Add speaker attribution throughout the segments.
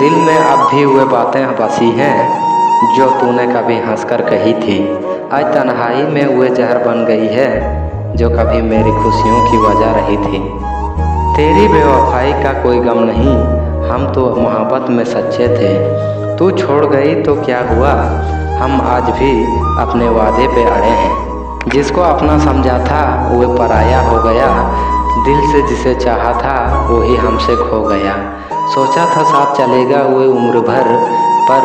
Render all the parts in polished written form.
Speaker 1: दिल में अब भी वे बातें बसी हैं जो तूने कभी हंसकर कही थी। आज तन्हाई में वे जहर बन गई है जो कभी मेरी खुशियों की वजह रही थी। तेरी बेवफाई का कोई गम नहीं, हम तो मोहब्बत में सच्चे थे। तू छोड़ गई तो क्या हुआ, हम आज भी अपने वादे पे अड़े हैं। जिसको अपना समझा था वो पराया हो गया, दिल से जिसे चाहा था वही हमसे खो गया। सोचा था साथ चलेगा वो उम्र भर, पर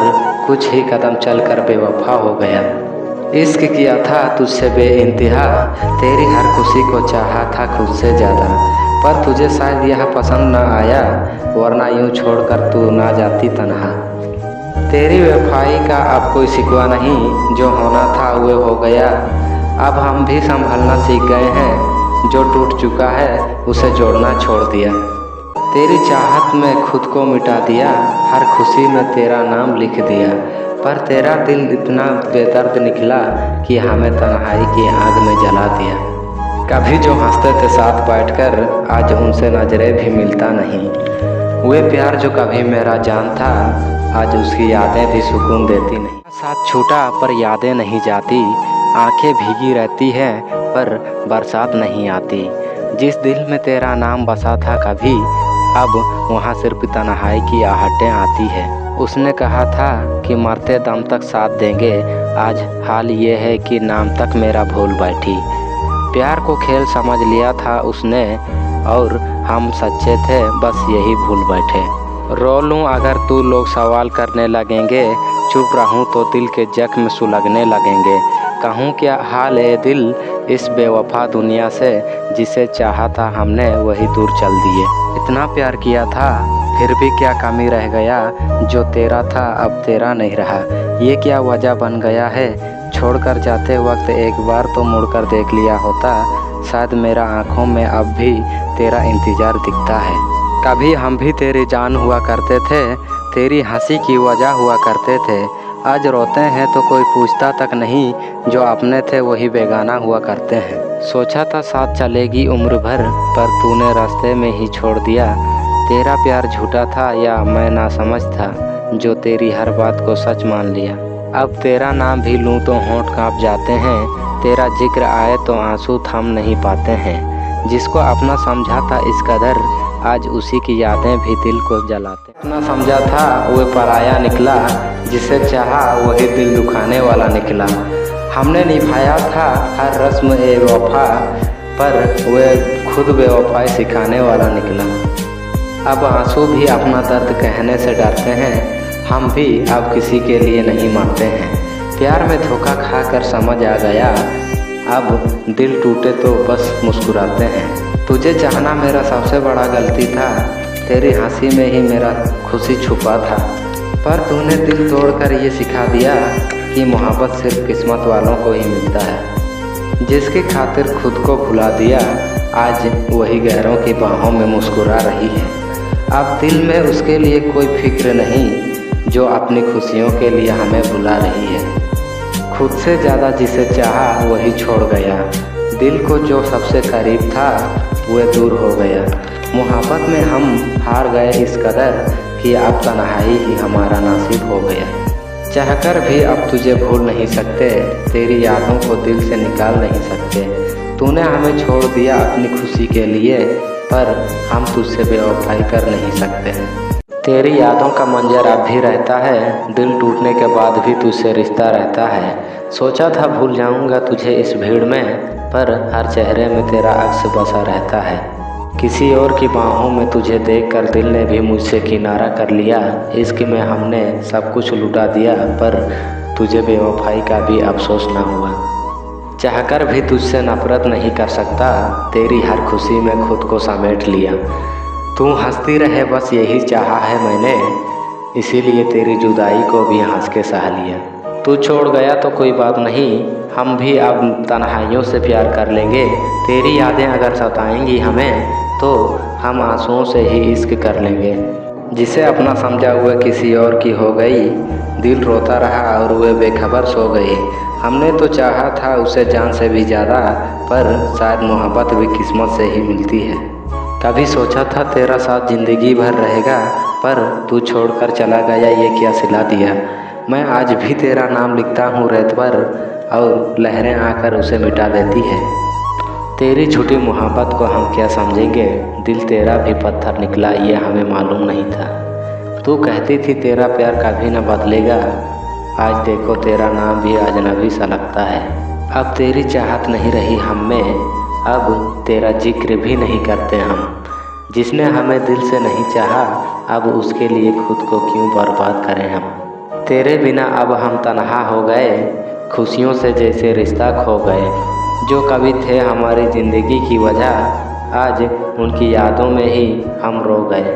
Speaker 1: कुछ ही कदम चलकर बेवफा हो गया। इश्क किया था तुझसे बेइंतहा, तेरी हर खुशी को चाहा था खुद से ज़्यादा, पर तुझे शायद यह पसंद न आया, वरना यूँ छोड़कर तू ना जाती तन्हा। तेरी बेवफाई का अब कोई शिकवा नहीं, जो होना था वो हो गया। अब हम भी संभलना सीख गए हैं, जो टूट चुका है उसे जोड़ना छोड़ दिया। तेरी चाहत में खुद को मिटा दिया, हर खुशी में तेरा नाम लिख दिया, पर तेरा दिल इतना बेदर्द निकला कि हमें तन्हाई की आग में जला दिया। कभी जो हंसते थे साथ बैठकर, आज उनसे नजरें भी मिलता नहीं। वे प्यार जो कभी मेरा जान था, आज उसकी यादें भी सुकून देती नहीं। साथ छूटा पर यादें नहीं जाती, आंखें भीगी रहती हैं पर बरसात नहीं आती। जिस दिल में तेरा नाम बसा था कभी, अब वहाँ सिर्फ तन्हाई की आहटें आती है। उसने कहा था कि मरते दम तक साथ देंगे, आज हाल ये है कि नाम तक मेरा भूल बैठी। प्यार को खेल समझ लिया था उसने, और हम सच्चे थे बस यही भूल बैठे। रो लूँ अगर तू लोग सवाल करने लगेंगे, चुप रहूँ तो दिल के जख्म सुलगने लगेंगे। कहूँ क्या हाल है दिल इस बेवफा दुनिया से, जिसे चाहा था हमने वही दूर चल दिए। इतना प्यार किया था फिर भी क्या कमी रह गया, जो तेरा था अब तेरा नहीं रहा। ये क्या वजह बन गया है, छोड़कर जाते वक्त एक बार तो मुड़कर देख लिया होता, शायद मेरा आँखों में अब भी तेरा इंतज़ार दिखता है। कभी हम भी तेरी जान हुआ करते थे, तेरी हंसी की वजह हुआ करते थे। आज रोते हैं तो कोई पूछता तक नहीं, जो अपने थे वही बेगाना हुआ करते हैं। सोचा था साथ चलेगी उम्र भर, पर तूने रास्ते में ही छोड़ दिया। तेरा प्यार झूठा था या मैं नासमझ था, जो तेरी हर बात को सच मान लिया। अब तेरा नाम भी लूँ तो होंठ काँप जाते हैं, तेरा जिक्र आए तो आंसू थम नहीं पाते हैं। जिसको अपना समझा था इस कदर, आज उसी की यादें भी दिल को जलाते। अपना समझा था वो पराया निकला, जिसे चाहा वही दिल दुखाने वाला निकला। हमने निभाया था हर रस्म ए वफा, पर वह खुद बेवफाई सिखाने वाला निकला। अब आंसू भी अपना दर्द कहने से डरते हैं, हम भी अब किसी के लिए नहीं मरते हैं। प्यार में धोखा खाकर समझ आ गया, अब दिल टूटे तो बस मुस्कुराते हैं। तुझे चाहना मेरा सबसे बड़ा गलती था, तेरी हंसी में ही मेरा खुशी छुपा था, पर तूने दिल तोड़कर ये सिखा दिया कि मोहब्बत सिर्फ किस्मत वालों को ही मिलता है। जिसकी खातिर खुद को भुला दिया, आज वही गैरों की बाहों में मुस्कुरा रही है। अब दिल में उसके लिए कोई फिक्र नहीं, जो अपनी खुशियों के लिए हमें भुला रही है। खुद से ज़्यादा जिसे चाहा वही छोड़ गया, दिल को जो सबसे करीब था वह दूर हो गया। मोहब्बत में हम हार गए इस कदर कि अब तन्हाई ही हमारा नसीब हो गया। चाहकर भी अब तुझे भूल नहीं सकते, तेरी यादों को दिल से निकाल नहीं सकते। तूने हमें छोड़ दिया अपनी खुशी के लिए, पर हम तुझसे बेवफाई कर नहीं सकते। तेरी यादों का मंजर अब भी रहता है, दिल टूटने के बाद भी तुझसे रिश्ता रहता है। सोचा था भूल जाऊंगा तुझे इस भीड़ में, पर हर चेहरे में तेरा अक्स बसा रहता है। किसी और की बाहों में तुझे देखकर दिल ने भी मुझसे किनारा कर लिया। इश्क में हमने सब कुछ लुटा दिया, पर तुझे बेवफाई का भी अफसोस ना हुआ। चाहकर भी तुझसे नफरत नहीं कर सकता, तेरी हर खुशी में खुद को समेट लिया। तू हंसती रहे बस यही चाहा है मैंने, इसीलिए तेरी जुदाई को भी हंस के सह लिया। तू छोड़ गया तो कोई बात नहीं, हम भी अब तन्हाइयों से प्यार कर लेंगे। तेरी यादें अगर सताएंगी हमें, तो हम आंसुओं से ही इश्क कर लेंगे। जिसे अपना समझा हुआ किसी और की हो गई, दिल रोता रहा और वह बेखबर सो गई। हमने तो चाहा था उसे जान से भी ज़्यादा, पर शायद मोहब्बत भी किस्मत से ही मिलती है। कभी सोचा था तेरा साथ ज़िंदगी भर रहेगा, पर तू छोड़कर चला गया, ये क्या सिला दिया। मैं आज भी तेरा नाम लिखता हूँ रेत पर और लहरें आकर उसे मिटा देती है। तेरी झूठी मोहब्बत को हम क्या समझेंगे, दिल तेरा भी पत्थर निकला, ये हमें मालूम नहीं था। तू कहती थी तेरा प्यार कभी न बदलेगा, आज देखो तेरा नाम भी अजनबी सा लगता है। अब तेरी चाहत नहीं रही हम में, अब तेरा जिक्र भी नहीं करते हम। जिसने हमें दिल से नहीं चाहा, अब उसके लिए खुद को क्यों बर्बाद करें हम। तेरे बिना अब हम तन्हा हो गए, खुशियों से जैसे रिश्ता खो गए। जो कभी थे हमारी ज़िंदगी की वजह, आज उनकी यादों में ही हम रो गए।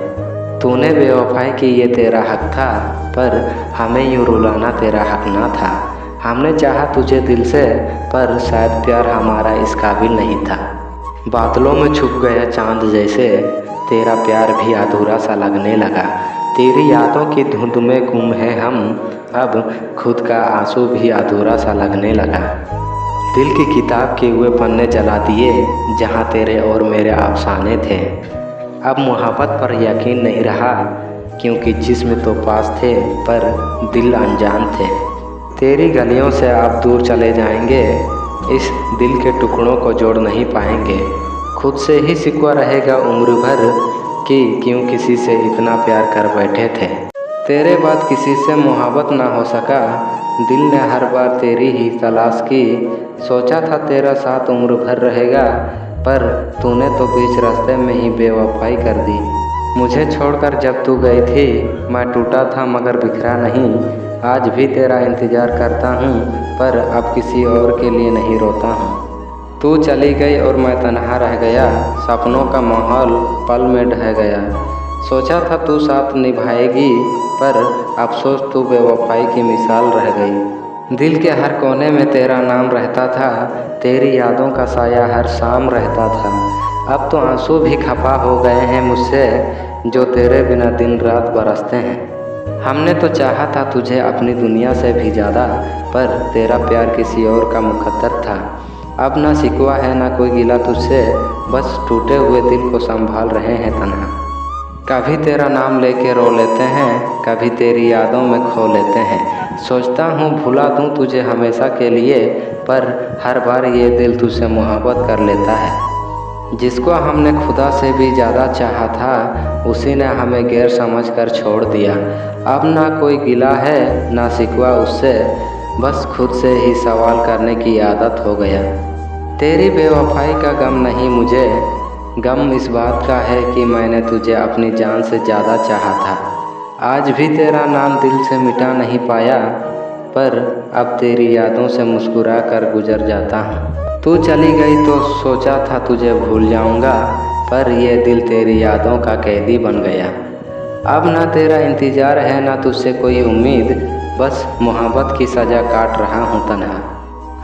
Speaker 1: तूने बेवफाई की ये तेरा हक था, पर हमें यूँ रुलाना तेरा हक ना था। हमने चाहा तुझे दिल से, पर शायद प्यार हमारा इस काबिल नहीं था। बादलों में छुप गया चांद जैसे, तेरा प्यार भी अधूरा सा लगने लगा। तेरी यादों की धुंध में गुम है हम, अब खुद का आंसू भी अधूरा सा लगने लगा। दिल की किताब के हुए पन्ने जला दिए, जहाँ तेरे और मेरे अफसाने थे। अब मोहब्बत पर यकीन नहीं रहा, क्योंकि जिस्म तो पास थे पर दिल अनजान थे। तेरी गलियों से आप दूर चले जाएंगे, इस दिल के टुकड़ों को जोड़ नहीं पाएंगे। खुद से ही शिकवा रहेगा उम्र भर कि क्यों किसी से इतना प्यार कर बैठे थे। तेरे बाद किसी से मोहब्बत ना हो सका, दिल ने हर बार तेरी ही तलाश की। सोचा था तेरा साथ उम्र भर रहेगा, पर तूने तो बीच रास्ते में ही बेवफाई कर दी। मुझे छोड़कर जब तू गई थी, मैं टूटा था मगर बिखरा नहीं। आज भी तेरा इंतज़ार करता हूँ, पर अब किसी और के लिए नहीं रोता हूँ। तू चली गई और मैं तन्हा रह गया, सपनों का माहौल पल में ढह गया। सोचा था तू साथ निभाएगी, पर अफसोस तू बेवफाई की मिसाल रह गई। दिल के हर कोने में तेरा नाम रहता था, तेरी यादों का साया हर शाम रहता था। अब तो आंसू भी खफा हो गए हैं मुझसे, जो तेरे बिना दिन रात बरसते हैं। हमने तो चाहा था तुझे अपनी दुनिया से भी ज़्यादा, पर तेरा प्यार किसी और का मुकद्दर था। अब ना शिकवा है ना कोई गिला तुझसे, बस टूटे हुए दिल को संभाल रहे हैं तन्हा। कभी तेरा नाम लेके रो लेते हैं, कभी तेरी यादों में खो लेते हैं। सोचता हूँ भुला दूँ तुझे हमेशा के लिए, पर हर बार ये दिल तुझसे मोहब्बत कर लेता है। जिसको हमने खुदा से भी ज़्यादा चाहा था, उसी ने हमें गैर समझकर छोड़ दिया। अब ना कोई गिला है ना शिकवा उससे, बस खुद से ही सवाल करने की आदत हो गया। तेरी बेवफाई का गम नहीं मुझे, गम इस बात का है कि मैंने तुझे अपनी जान से ज़्यादा चाहा था। आज भी तेरा नाम दिल से मिटा नहीं पाया, पर अब तेरी यादों से मुस्कुरा कर गुजर जाता हूँ। तू चली गई तो सोचा था तुझे भूल जाऊँगा, पर ये दिल तेरी यादों का कैदी बन गया। अब ना तेरा इंतज़ार है ना तुझसे कोई उम्मीद, बस मोहब्बत की सज़ा काट रहा हूँ तन्हा।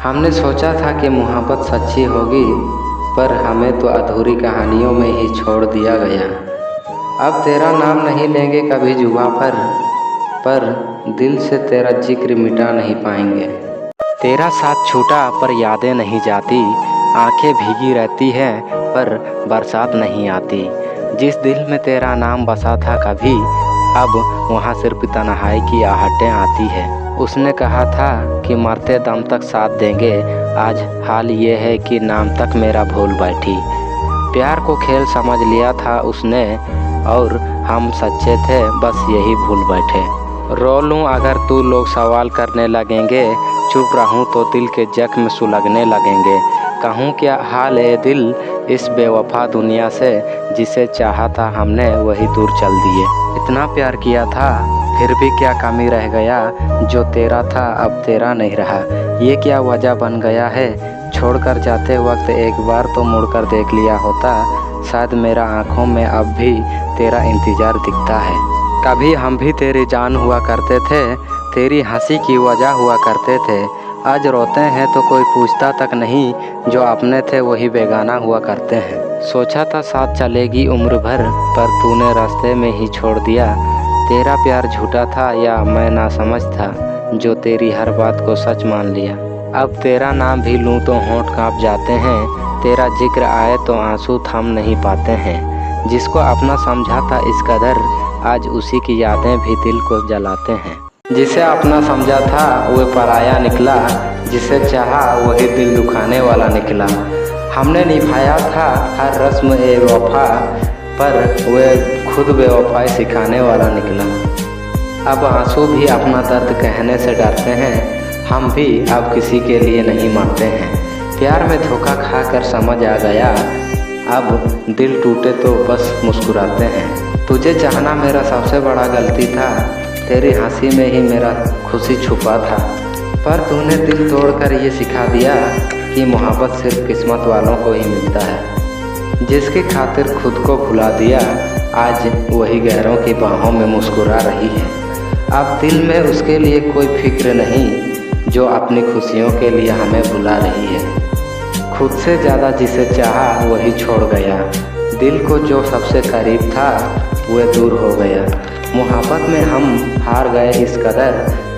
Speaker 1: हमने सोचा था कि मोहब्बत सच्ची होगी, पर हमें तो अधूरी कहानियों में ही छोड़ दिया गया। अब तेरा नाम नहीं लेंगे कभी जुबां पर दिल से तेरा जिक्र मिटा नहीं पाएंगे। तेरा साथ छूटा पर यादें नहीं जाती, आंखें भीगी रहती हैं पर बरसात नहीं आती। जिस दिल में तेरा नाम बसा था कभी, अब वहाँ सिर्फ तन्हाई की आहटें आती है। उसने कहा था कि मरते दम तक साथ देंगे, आज हाल ये है कि नाम तक मेरा भूल बैठी। प्यार को खेल समझ लिया था उसने, और हम सच्चे थे बस यही भूल बैठे। रो लूँ अगर तू लोग सवाल करने लगेंगे, चुप रहूँ तो दिल के जख्म सुलगने लगेंगे। कहूँ क्या हाल है दिल इस बेवफा दुनिया से, जिसे चाहा था हमने वही दूर चल दिए। इतना प्यार किया था फिर भी क्या कमी रह गया, जो तेरा था अब तेरा नहीं रहा। ये क्या वजह बन गया है, छोड़कर जाते वक्त एक बार तो मुड़कर देख लिया होता, शायद मेरा आँखों में अब भी तेरा इंतज़ार दिखता है। कभी हम भी तेरी जान हुआ करते थे, तेरी हंसी की वजह हुआ करते थे। आज रोते हैं तो कोई पूछता तक नहीं, जो अपने थे वही बेगाना हुआ करते हैं। सोचा था साथ चलेगी उम्र भर, पर तूने रास्ते में ही छोड़ दिया। तेरा प्यार झूठा था या मैं नासमझ था, जो तेरी हर बात को सच मान लिया। अब तेरा नाम भी लूँ तो होंठ काँप जाते हैं, तेरा जिक्र आए तो आंसू थम नहीं पाते हैं। जिसको अपना समझा था इस कदर, आज उसी की यादें भी दिल को जलाते हैं। जिसे अपना समझा था वह पराया निकला, जिसे चाहा वही दिल दुखाने वाला निकला। हमने निभाया था हर रस्म ए वफा, पर वह खुद बेवफाई सिखाने वाला निकला। अब आंसू भी अपना दर्द कहने से डरते हैं, हम भी अब किसी के लिए नहीं मरते हैं। प्यार में धोखा खाकर समझ आ गया, अब दिल टूटे तो बस मुस्कुराते हैं। तुझे चाहना मेरा सबसे बड़ा गलती था, तेरी हंसी में ही मेरा खुशी छुपा था। पर तूने दिल तोड़कर ये सिखा दिया कि मोहब्बत सिर्फ किस्मत वालों को ही मिलता है। जिसकी खातिर खुद को भुला दिया, आज वही गैरों की बाहों में मुस्कुरा रही है। अब दिल में उसके लिए कोई फिक्र नहीं, जो अपनी खुशियों के लिए हमें बुला रही है। खुद से ज़्यादा जिसे चाहा वही छोड़ गया, दिल को जो सबसे करीब था वह दूर हो गया। मोहब्बत में हम हार गए इस कदर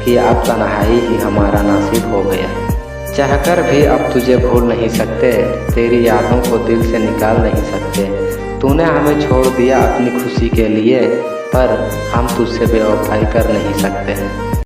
Speaker 1: कि अब तन्हाई ही हमारा नसीब हो गया। चाहकर भी अब तुझे भूल नहीं सकते, तेरी यादों को दिल से निकाल नहीं सकते। तूने हमें छोड़ दिया अपनी खुशी के लिए, पर हम तुझसे बेवफाई कर नहीं सकते।